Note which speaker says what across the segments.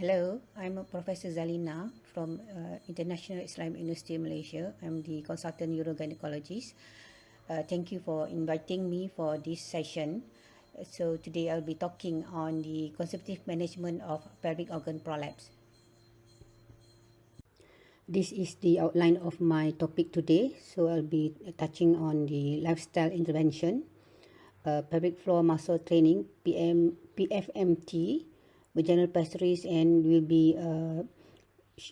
Speaker 1: Hello, I'm Professor Zalina from International Islamic University of Malaysia. I'm the consultant urogynecologist. Thank you for inviting me for this session. So today I'll be talking on the conservative management of pelvic organ prolapse. This is the outline of my topic today. So I'll be touching on the lifestyle intervention, pelvic floor muscle training, PFMT, vaginal pessaries, and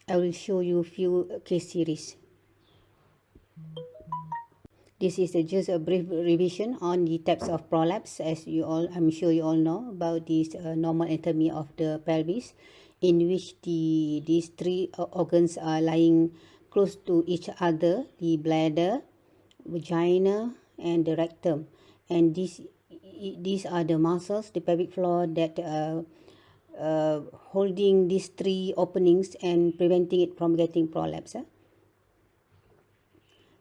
Speaker 1: I will show you few case series. This is just a brief revision on the types of prolapse. As I'm sure you all know about this normal anatomy of the pelvis, in which these three organs are lying close to each other: the bladder, vagina, and the rectum. And these are the muscles, the pelvic floor, that holding these three openings and preventing it from getting prolapse.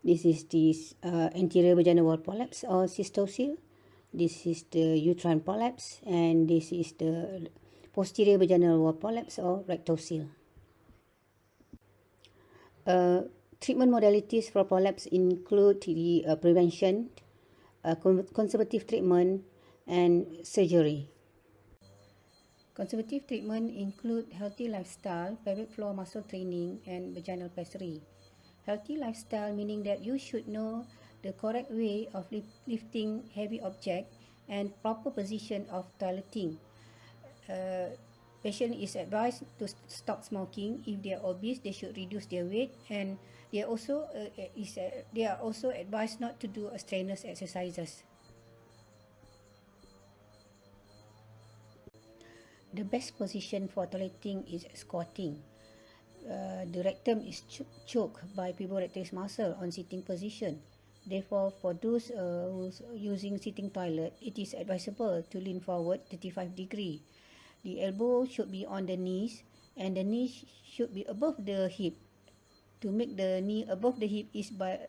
Speaker 1: This is the anterior vaginal wall prolapse or cystocele. This is the uterine prolapse, and this is the posterior vaginal wall prolapse or rectocele. Treatment modalities for prolapse include the prevention, conservative treatment, and surgery. Conservative treatment include healthy lifestyle, pelvic floor muscle training, and vaginal pessary. Healthy lifestyle meaning that you should know the correct way of lifting heavy object and proper position of toileting. Patient is advised to stop smoking. If they are obese, they should reduce their weight, and they are also advised not to do strenuous exercises. The best position for toileting is squatting. The rectum is choked by pivorectoris muscle on sitting position. Therefore, for those who's using sitting toilet, it is advisable to lean forward 35 degrees. The elbow should be on the knees, and the knee should be above the hip. To make the knee above the hip is by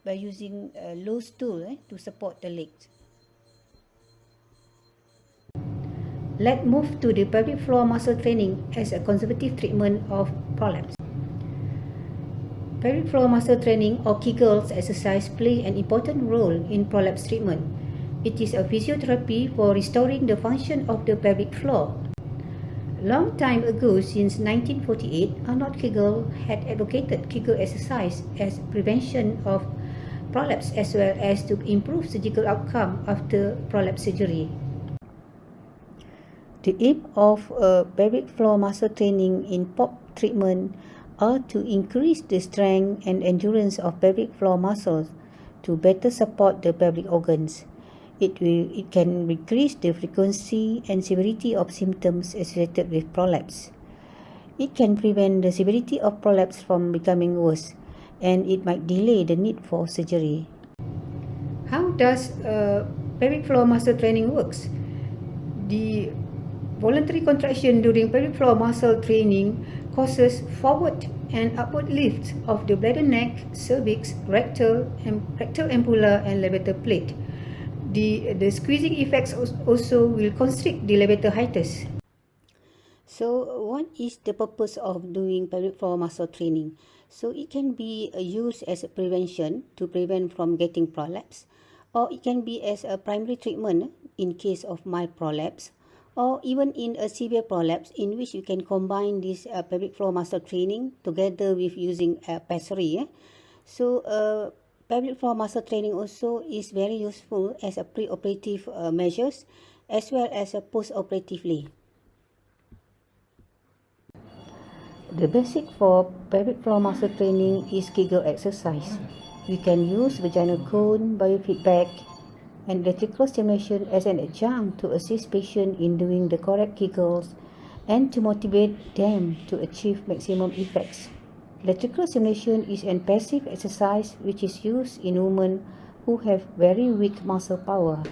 Speaker 1: using a low stool to support the legs. Let's move to the pelvic floor muscle training as a conservative treatment of prolapse. Pelvic floor muscle training or Kegels exercise play an important role in prolapse treatment. It is a physiotherapy for restoring the function of the pelvic floor. Long time ago, since 1948, Arnold Kegel had advocated Kegel exercise as prevention of prolapse as well as to improve surgical outcome after prolapse surgery. The aim of pelvic floor muscle training in POP treatment are to increase the strength and endurance of pelvic floor muscles to better support the pelvic organs. It can decrease the frequency and severity of symptoms associated with prolapse. It can prevent the severity of prolapse from becoming worse, and it might delay the need for surgery. How does pelvic floor muscle training works? The voluntary contraction during pelvic floor muscle training causes forward and upward lift of the bladder neck, cervix, rectal ampulla, and levator plate. The squeezing effects also will constrict the levator hiatus. So what is the purpose of doing pelvic floor muscle training? So it can be used as a prevention to prevent from getting prolapse, or it can be as a primary treatment in case of mild prolapse, or even in a severe prolapse, in which you can combine this pelvic floor muscle training together with using pessary. So pelvic floor muscle training also is very useful as a pre-operative measures as well as post-operatively. The basic for pelvic floor muscle training is Kegel exercise. We can use vaginal cone, biofeedback, and electrical stimulation as an adjunct to assist patients in doing the correct Kegels and to motivate them to achieve maximum effects. Electrical stimulation is a passive exercise which is used in women who have very weak muscle power.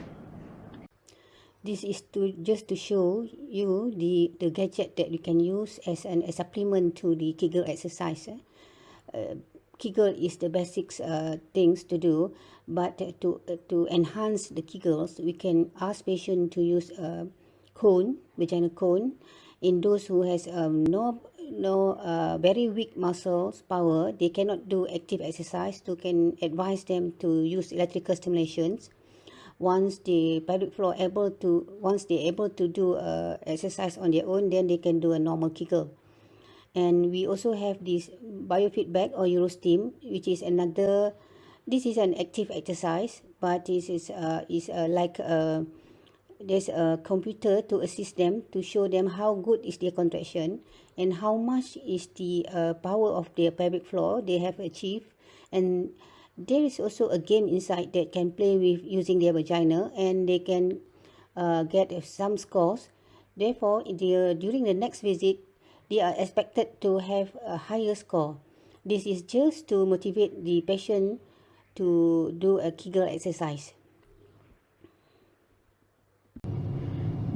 Speaker 1: This is just to show you the gadget that you can use as a supplement to the Kegel exercise. Kegel is the basics things to do, but to enhance the Kegels, we can ask patient to use a cone, vaginal cone, In those who has no very weak muscles power, they cannot do active exercise, so can advise them to use electrical stimulations. Once the pelvic floor once they're able to do exercise on their own, then they can do a normal Kegel. And we also have this biofeedback or Eurosteam, which is another. This is an active exercise, but this is like there's a computer to assist them to show them how good is their contraction and how much is the power of their pelvic floor they have achieved. And there is also a game inside that can play with using their vagina, and they can get some scores. Therefore, during the next visit, they are expected to have a higher score. This is just to motivate the patient to do a Kegel exercise.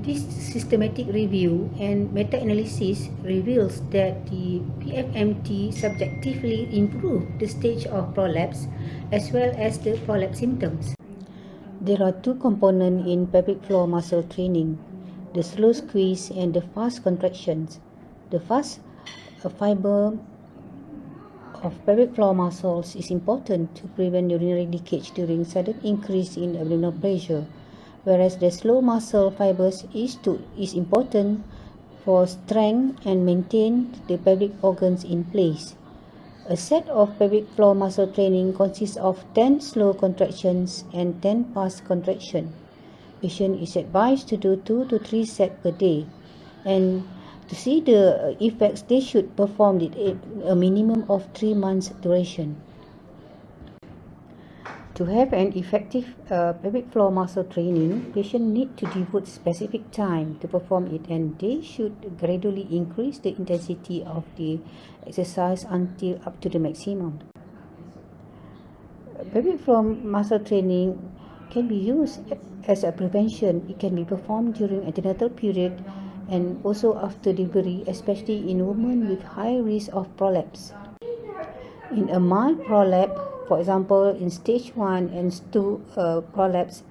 Speaker 1: This systematic review and meta-analysis reveals that the PFMT subjectively improved the stage of prolapse as well as the prolapse symptoms. There are two components in pelvic floor muscle training, the slow squeeze and the fast contractions. The fast fiber of pelvic floor muscles is important to prevent urinary leakage during sudden increase in abdominal pressure, whereas the slow muscle fibers is important for strength and maintain the pelvic organs in place. A set of pelvic floor muscle training consists of 10 slow contractions and 10 fast contractions. Patient is advised to do 2 to 3 sets per day, and to see the effects, they should perform it a minimum of 3 months duration. To have an effective pelvic floor muscle training, patients need to devote specific time to perform it, and they should gradually increase the intensity of the exercise until up to the maximum. Pelvic floor muscle training can be used as a prevention. It can be performed during antenatal period and also after delivery, especially in women with high risk of prolapse. In a mild prolapse, for example, in stage 1 and 2 prolapse,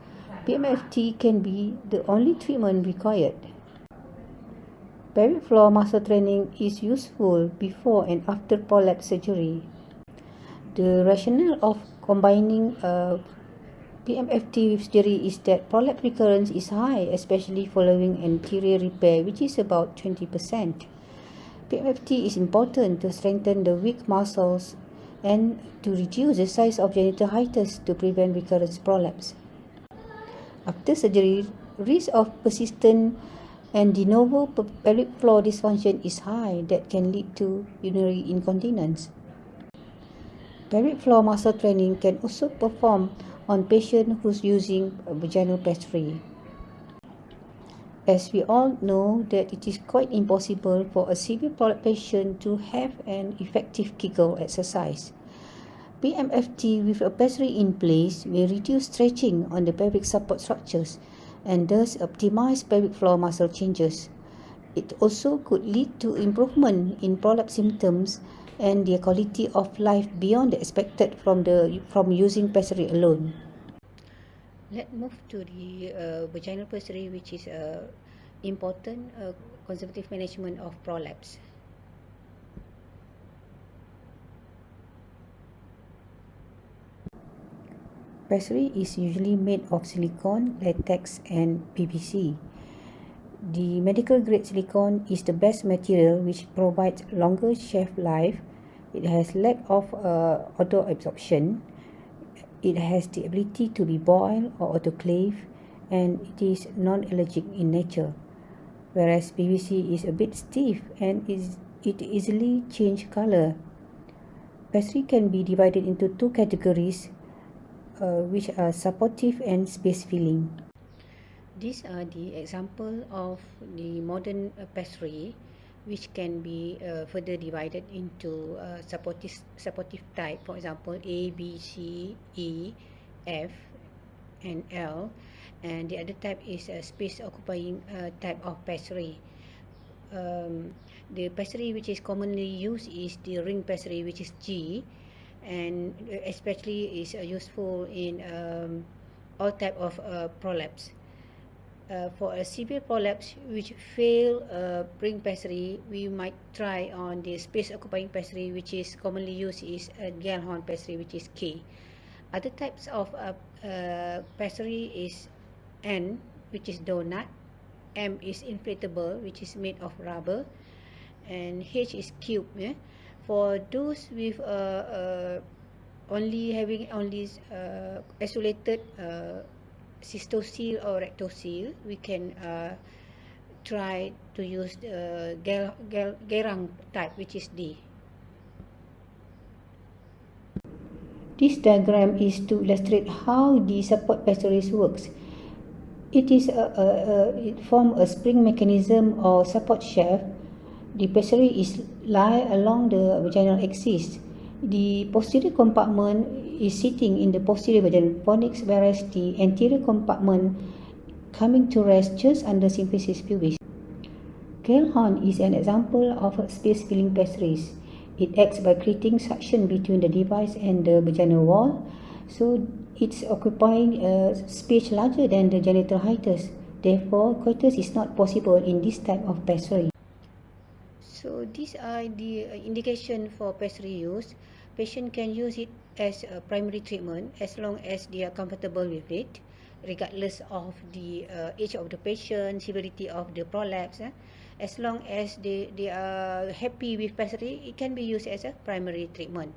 Speaker 1: PMFT can be the only treatment required. Pelvic floor muscle training is useful before and after prolapse surgery. The rationale of combining PMFT with surgery is that prolapse recurrence is high, especially following anterior repair, which is about 20%. PMFT is important to strengthen the weak muscles and to reduce the size of genital hiatus to prevent recurrent prolapse. After surgery, risk of persistent and de novo pelvic floor dysfunction is high that can lead to urinary incontinence. Pelvic floor muscle training can also perform on patients who's using vaginal pessary. As we all know that it is quite impossible for a severe prolapse patient to have an effective Kegel exercise. PMFT with a pessary in place may reduce stretching on the pelvic support structures and thus optimize pelvic floor muscle changes. It also could lead to improvement in prolapse symptoms and their quality of life beyond the expected from using pessary alone. Let's move to the vaginal pessary, which is important conservative management of prolapse. Pessary is usually made of silicone, latex, and PVC. The medical grade silicone is the best material which provides longer shelf life. It has lack of auto absorption. It has the ability to be boiled or autoclave, and it is non-allergic in nature. Whereas PVC is a bit stiff and it easily change color. Pessary can be divided into two categories, which are supportive and space filling. These are the example of the modern pessary, which can be further divided into supportive type. For example, A, B, C, E, F, and L, and the other type is a space occupying type of pessary. The pessary which is commonly used is the ring pessary, which is G, and especially is useful in all type of prolapse. For a severe prolapse which fail ring pessary, we might try on the space occupying pessary, which is commonly used is a Gellhorn pessary, which is K. Other types of pessary is N, which is donut, M is inflatable, which is made of rubber, and H is cube. Yeah? For those with only isolated cystocele or rectocele, we can try to use the Gerang type, which is D. This diagram is to illustrate how the support pessaries works. It forms a spring mechanism or support shaft. The pessary is lie along the vaginal axis. The posterior compartment is sitting in the posterior vaginal fornix, whereas the anterior compartment coming to rest just under symphysis pubis. Gellhorn is an example of a space-filling pessaries. It acts by creating suction between the device and the vaginal wall, so it's occupying a space larger than the genital hiatus. Therefore, coitus is not possible in this type of pessary. So these are the indication for pessary use. Patient can use it as a primary treatment as long as they are comfortable with it, regardless of the age of the patient, severity of the prolapse. As long as they are happy with pessary, it can be used as a primary treatment.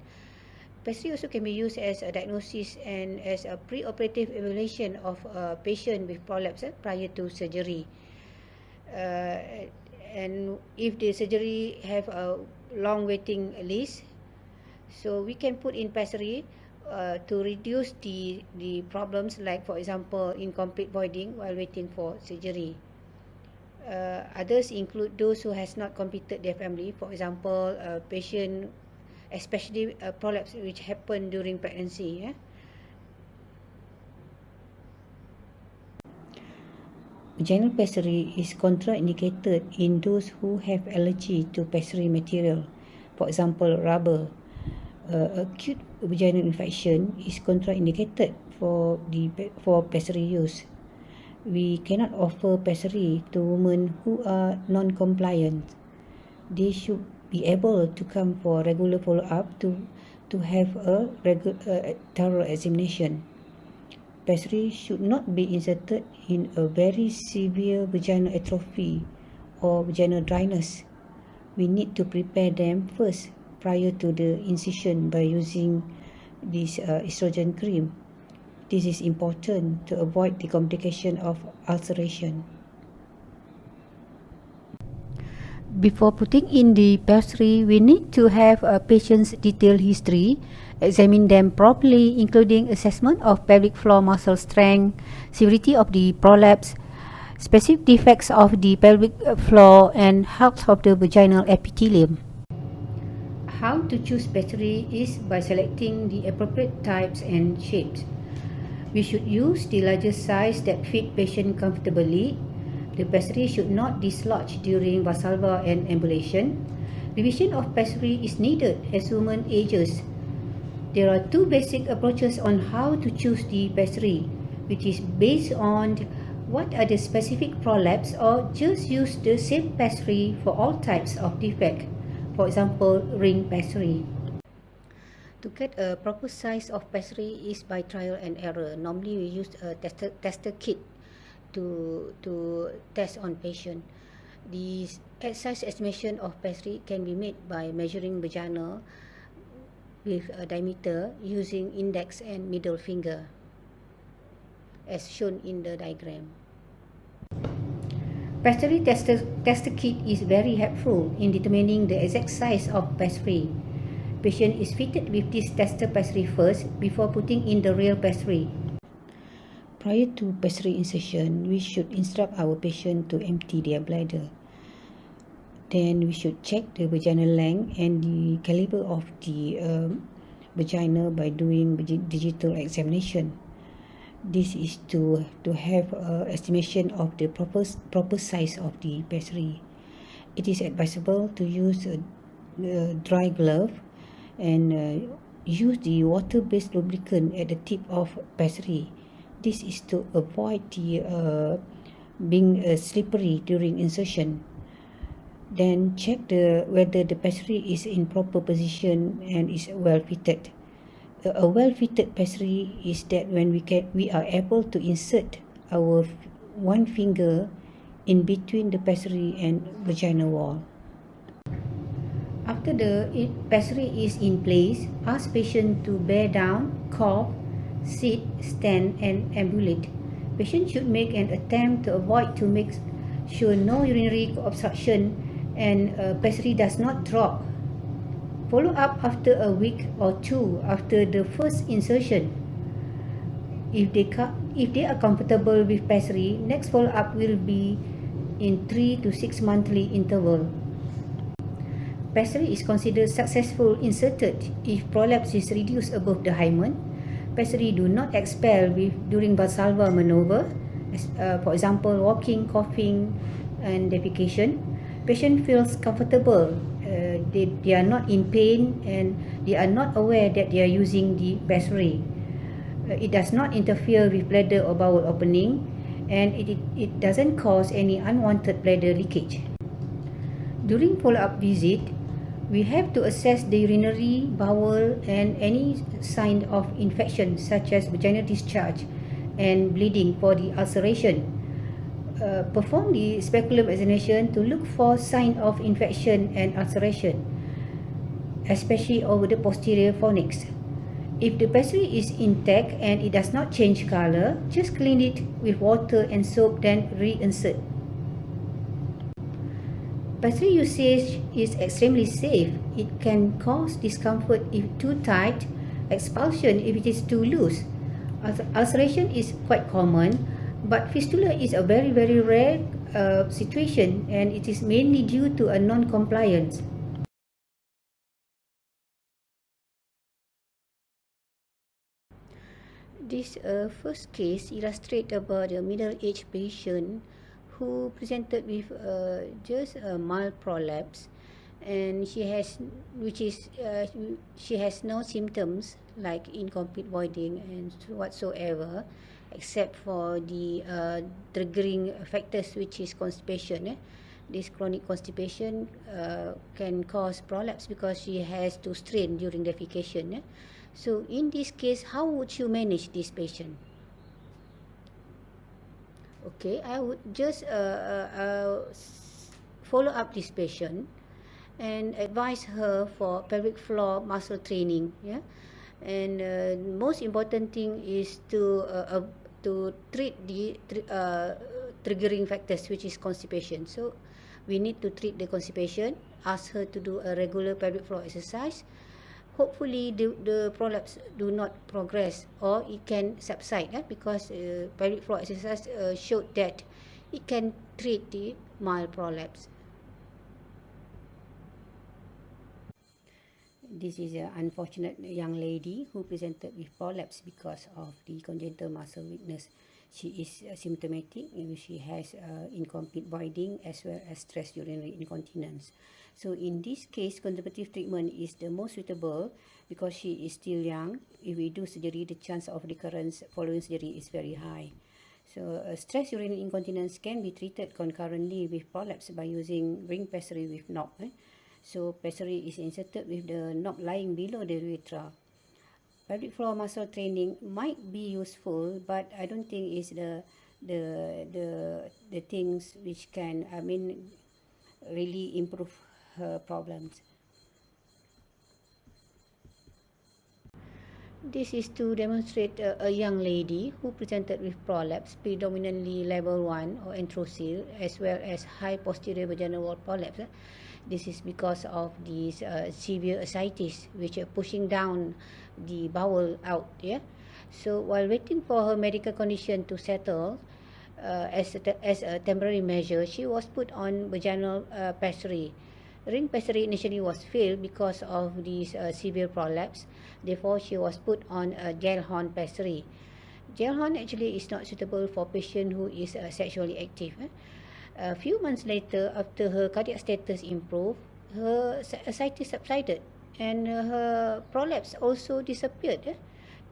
Speaker 1: Pessary also can be used as a diagnosis and as a pre-operative evaluation of a patient with prolapse prior to surgery. And if the surgery have a long waiting list, so we can put in pessary to reduce the problems, like for example incomplete voiding while waiting for surgery. Others include those who has not completed their family, for example a patient, especially a prolapse which happened during pregnancy. Vaginal pessary is contraindicated in those who have allergy to pessary material, for example rubber. Acute vaginal infection is contraindicated for pessary use. We cannot offer pessary to women who are non-compliant. They should be able to come for regular follow-up to have a thorough examination. Pessary should not be inserted in a very severe vaginal atrophy or vaginal dryness. We need to prepare them first prior to the incision by using this estrogen cream. This is important to avoid the complication of ulceration. Before putting in the pessary, we need to have a patient's detailed history, examine them properly, including assessment of pelvic floor muscle strength, severity of the prolapse, specific defects of the pelvic floor, and health of the vaginal epithelium. How to choose pessary is by selecting the appropriate types and shapes. We should use the largest size that fit patient comfortably. The pessary should not dislodge during Valsalva and ambulation. Revision of pessary is needed as woman ages. There are two basic approaches on how to choose the pessary, which is based on what are the specific prolapse, or just use the same pessary for all types of defect, for example ring pessary. To get a proper size of pessary is by trial and error. Normally we use a tester kit to test on patient. The size estimation of pessary can be made by measuring vagina with a diameter using index and middle finger, as shown in the diagram. Pessary tester kit is very helpful in determining the exact size of pessary. Patient is fitted with this tester pessary first before putting in the real pessary. Prior to pessary insertion, we should instruct our patient to empty their bladder. Then we should check the vaginal length and the caliber of the vagina by doing digital examination. This is to have estimation of the proper size of the pessary. It is advisable to use a dry glove and use the water-based lubricant at the tip of pessary. This is to avoid the being slippery during insertion. Then check whether the pessary is in proper position and is well fitted. A well fitted pessary is that when we are able to insert our one finger in between the pessary and vaginal wall. After the pessary is in place, ask patient to bear down, cough, sit, stand and ambulate. Patient should make an attempt to avoid to make sure no urinary obstruction and pessary does not drop. Follow up after a week or two after the first insertion. If they are comfortable with pessary, next follow up will be in 3 to 6 monthly interval. Pessary is considered successful inserted if prolapse is reduced above the hymen. Pessary do not expel during Valsalva maneuver, for example, walking, coughing, and defecation. Patient feels comfortable. They are not in pain and they are not aware that they are using the pessary. It does not interfere with bladder or bowel opening, and it doesn't cause any unwanted bladder leakage. During follow-up visit, we have to assess the urinary, bowel, and any sign of infection such as vaginal discharge and bleeding for the ulceration. Perform the speculum examination to look for sign of infection and ulceration, especially over the posterior fornix. If the pessary is intact and it does not change color, just clean it with water and soap, then reinsert. Pessary usage is extremely safe. It can cause discomfort if too tight, expulsion if it is too loose. Ulceration is quite common, but fistula is a very, very rare situation, and it is mainly due to a non-compliance. This first case illustrates about a middle-aged patient who presented with just a mild prolapse, and she has no symptoms like incomplete voiding and whatsoever, except for the triggering factors, which is constipation. This chronic constipation can cause prolapse because she has to strain during defecation. So in this case, how would you manage this patient? Okay, I would just follow up this patient and advise her for pelvic floor muscle training. And most important thing is to treat the triggering factors, which is constipation. So we need to treat the constipation. Ask her to do a regular pelvic floor exercise. Hopefully the prolapse do not progress, or it can subside, because pelvic floor exercise showed that it can treat the mild prolapse. This is an unfortunate young lady who presented with prolapse because of the congenital muscle weakness. She is symptomatic and she has incomplete voiding as well as stress urinary incontinence. So in this case, conservative treatment is the most suitable because she is still young. If we do surgery, the chance of recurrence following surgery is very high. So stress urinary incontinence can be treated concurrently with prolapse by using ring pessary with knob. So pessary is inserted with the knob lying below the urethra. Pelvic floor muscle training might be useful, but I don't think it's the things which can really improve her problems. This is to demonstrate a young lady who presented with prolapse, predominantly level 1 or intrusive, as well as high posterior vaginal wall prolapse. This is because of these severe ascites, which are pushing down the bowel out. So while waiting for her medical condition to settle, as a temporary measure, she was put on vaginal pessary. Ring pessary initially was failed because of this severe prolapse. Therefore, she was put on a gel horn pessary. Gel horn actually is not suitable for patient who is sexually active. A few months later, after her cardiac status improved, her ascites subsided and her prolapse also disappeared,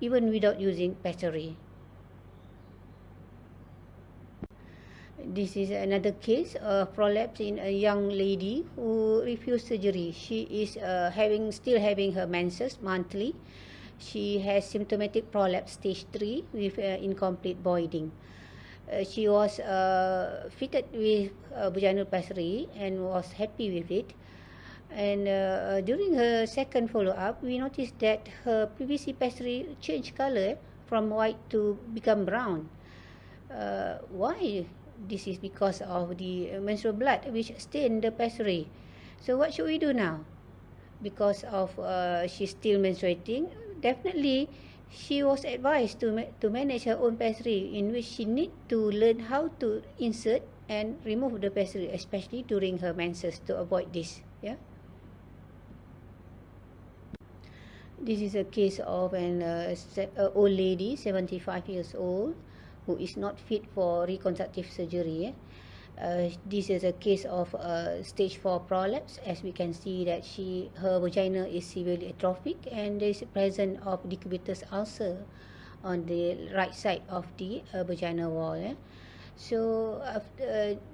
Speaker 1: even without using pessary. This is another case of prolapse in a young lady who refused surgery. She is still having her menses monthly. She has symptomatic prolapse stage 3 with incomplete voiding. She was fitted with vaginal pessary and was happy with it. And during her second follow-up, we noticed that her PVC pessary changed color from white to become brown. Why? This is because of the menstrual blood which stained the pessary. So what should we do now? Because of she's still menstruating, definitely she was advised to manage her own pessary, in which she need to learn how to insert and remove the pessary, especially during her menses, to avoid this. Yeah. This is a case of an old lady, 75 years old, who is not fit for reconstructive surgery. This is a case of stage 4 prolapse. As we can see that her vagina is severely atrophic and there is presence of decubitus ulcer on the right side of the vaginal wall. So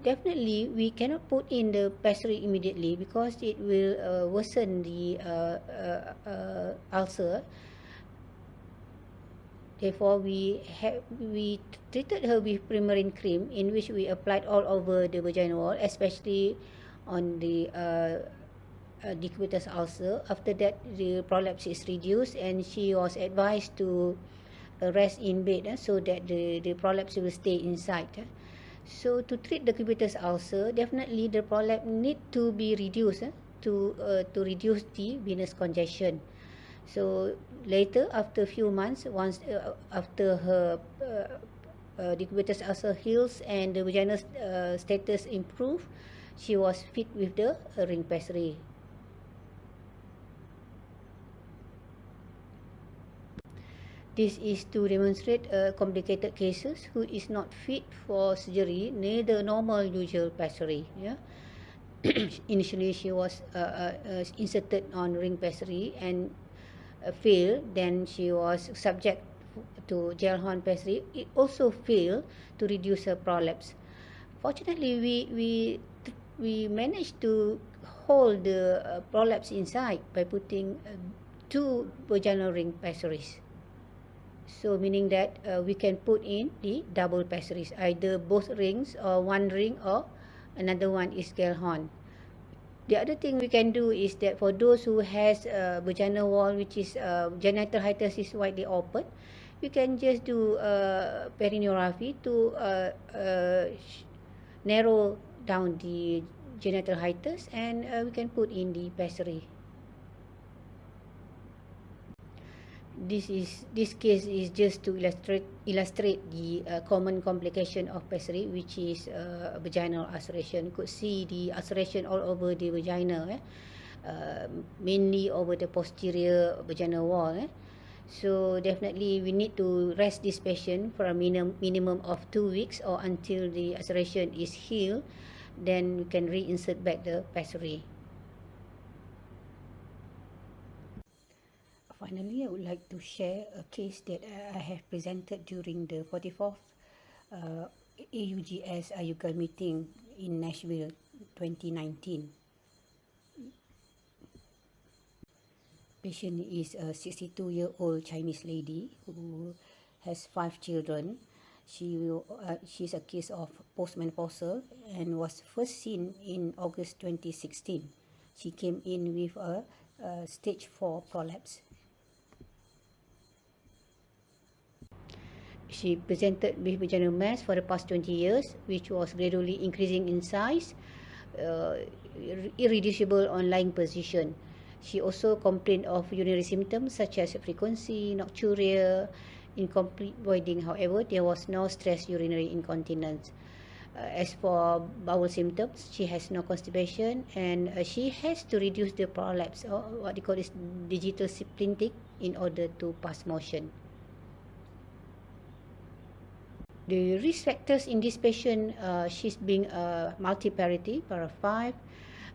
Speaker 1: definitely we cannot put in the pessary immediately because it will worsen the ulcer. Therefore, we treated her with Primarine cream, in which we applied all over the vaginal wall, especially on the decubitus ulcer. After that, the prolapse is reduced, and she was advised to rest in bed so that the prolapse will stay inside. So to treat the decubitus ulcer, definitely the prolapse need to be reduced to reduce the venous congestion. So later, after a few months, once after her decubitus ulcer heals and the vaginal status improve, she was fit with the ring pessary. This is to demonstrate complicated cases who is not fit for surgery, neither normal usual pessary. Yeah. Initially, she was inserted on ring pessary and failed. Then she was subject to gel horn pessary. It also failed to reduce her prolapse. Fortunately, we managed to hold the prolapse inside by putting 2 vaginal ring pessaries. So meaning that we can put in the double pessaries, either both rings or one ring or another one is gel horn. The other thing we can do is that for those who has vaginal wall which is genital hiatus is widely open, we can just do perineurography to narrow down the genital hiatus, and we can put in the pessary. This case is just to illustrate the common complication of pessary, which is vaginal ulceration. You could see the ulceration all over the vagina, mainly over the posterior vaginal wall. So definitely we need to rest this patient for a minimum of 2 weeks or until the ulceration is healed. Then we can reinsert back the pessary. Finally, I would like to share a case that I have presented during the 44th AUGS Ayuga meeting in Nashville 2019. Patient is a 62-year-old Chinese lady who has 5 children. She's a case of postmenopausal and was first seen in August 2016. She came in with a stage 4 prolapse. She presented with vaginal mass for the past 20 years, which was gradually increasing in size, irreducible on lying position. She also complained of urinary symptoms such as frequency, nocturia, incomplete voiding. However, there was no stress urinary incontinence. As for bowel symptoms, she has no constipation, and she has to reduce the prolapse, or what they call is digital splinting, in order to pass motion. The risk factors in this patient, she's being multiparity, para 5,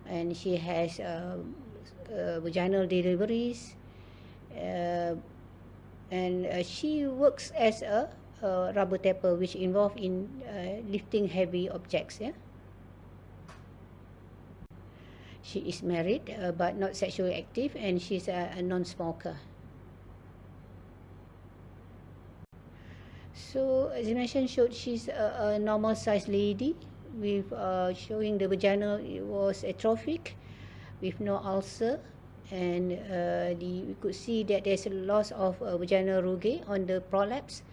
Speaker 1: and she has vaginal deliveries, and she works as a rubber tapper, which involved in lifting heavy objects. Yeah? She is married but not sexually active, and she's a non-smoker. So as I mentioned, she's a normal sized lady with showing the vagina was atrophic with no ulcer, and we could see that there's a loss of vaginal rugae on the prolapse,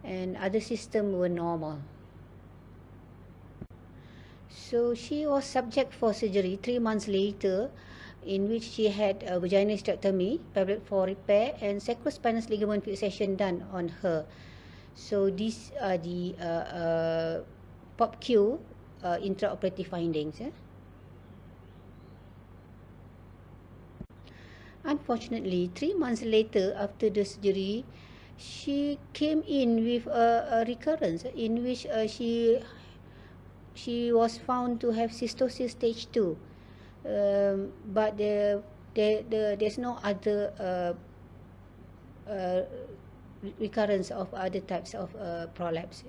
Speaker 1: and other systems were normal. So she was subject for surgery 3 months later, in which she had a vaginal hysterectomy, pelvic floor repair, and sacrospinous ligament fixation done on her. So these are the POPQ intraoperative findings. Unfortunately, 3 months later after the surgery, she came in with a recurrence in which she was found to have cystosis stage 2, but there's no other recurrence of other types of prolapse,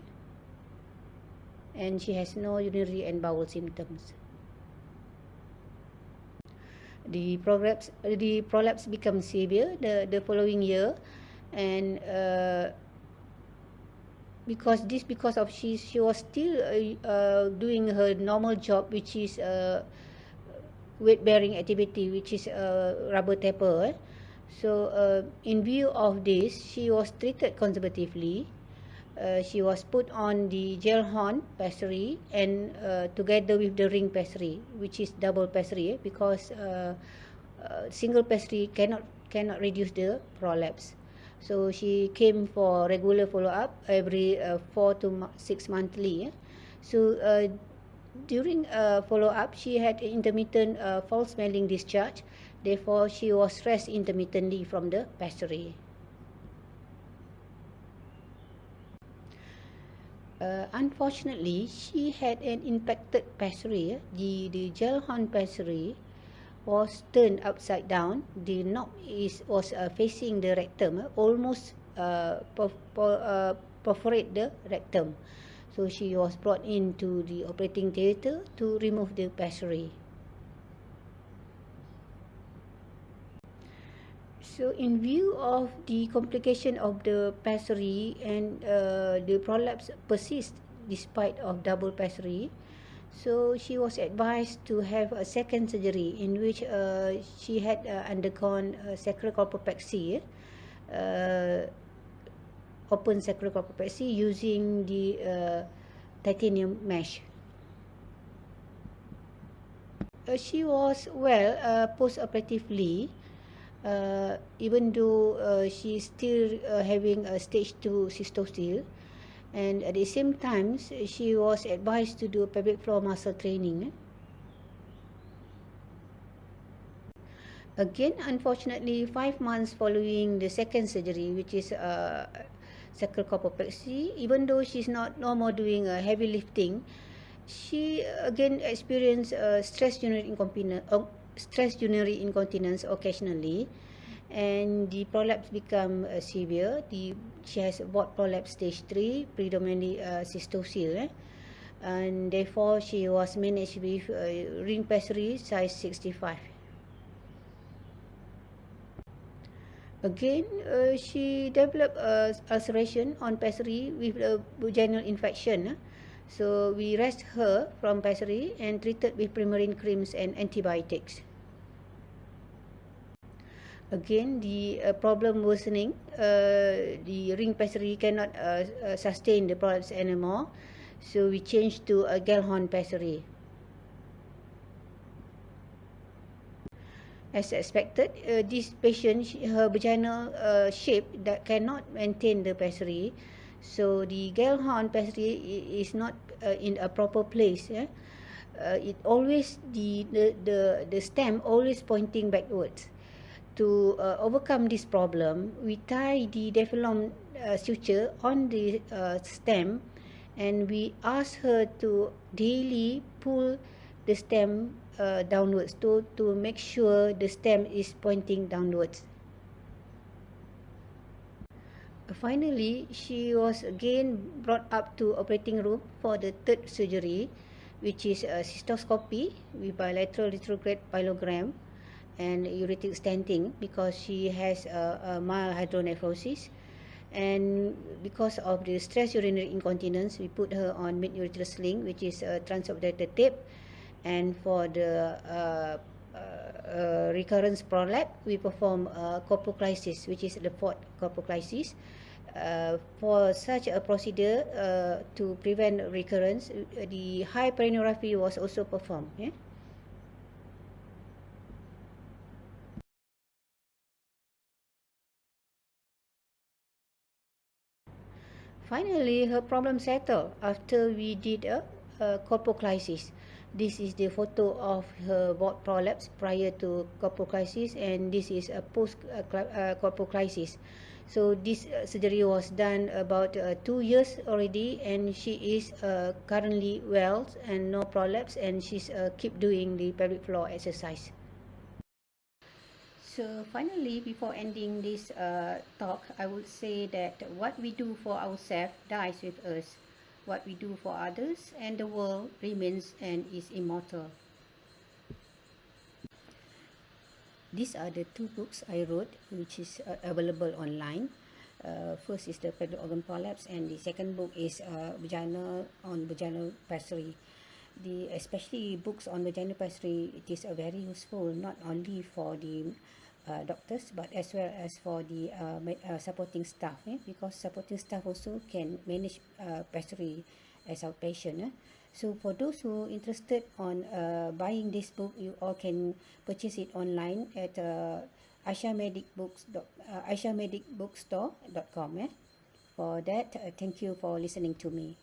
Speaker 1: and she has no urinary and bowel symptoms. The prolapse becomes severe the following year, and because she was still doing her normal job, which is weight bearing activity, which is rubber tapper. So in view of this, she was treated conservatively. She was put on the gel horn pessary, and together with the ring pessary, which is double pessary, because single pessary cannot reduce the prolapse. So she came for regular follow-up every 4 to 6 monthly. So during follow-up, she had intermittent foul-smelling discharge. Therefore, she was stressed intermittently from the pessary. Unfortunately, she had an impacted pessary. The gel horn pessary was turned upside down. The knob was facing the rectum, almost perforate the rectum. So she was brought into the operating theatre to remove the pessary. So in view of the complication of the pessary, and the prolapse persists despite of double pessary, so she was advised to have a second surgery, in which she had undergone sacral colpopexy, open sacral colpopexy using the titanium mesh. She was well post-operatively, even though she's still having a stage 2 cystosil, and at the same time she was advised to do pelvic floor muscle training. Again, unfortunately, 5 months following the second surgery, which is sacral colpopexy, even though she's not no more doing heavy lifting, she again experienced stress urinary incontinence occasionally, and the prolapse become severe. She has bought prolapse stage 3, predominantly cystosil, and therefore she was managed with ring pessary size 65. Again, she developed ulceration on pessary with a vaginal infection. So we rescued her from pessary and treated with Primarine creams and antibiotics. Again, the problem worsening. The ring pessary cannot sustain the prolapse anymore, so we changed to a Gellhorn pessary. As expected, this patient, her vaginal shape that cannot maintain the pessary, so the Gellhorn pessary is not in a proper place. It always the stem always pointing backwards. To overcome this problem, we tie the diaphragm suture on the stem, and we ask her to daily pull the stem downwards to make sure the stem is pointing downwards. Finally, she was again brought up to operating room for the third surgery, which is a cystoscopy with bilateral retrograde pyelogram and ureteric stenting, because she has a mild hydronephrosis. And because of the stress urinary incontinence, we put her on mid-ureteral sling, which is a transubdominal tape. And for the recurrence prolapse, we perform corpoclysis, which is the fourth corpoclysis. For such a procedure to prevent recurrence, the high perineuraphy was also performed. Yeah? Finally, her problem settled after we did a corpoclysis. This is the photo of her bowel prolapse prior to corpoclysis, and this is a post corpoclysis. So this surgery was done about 2 years already, and she is currently well and no prolapse, and she's keep doing the pelvic floor exercise. So finally, before ending this talk, I would say that what we do for ourselves dies with us. What we do for others and the world remains and is immortal. These are the two books I wrote, which is available online. First is the pelvic organ prolapse, and the second book is vaginal pessary. Especially books on vaginal pessary, it is very useful not only for the doctors but as well as for the supporting staff, because supporting staff also can manage pessary as our patient. So for those who are interested on buying this book, you all can purchase it online at aishamedicbookstore.com. For that, thank you for listening to me.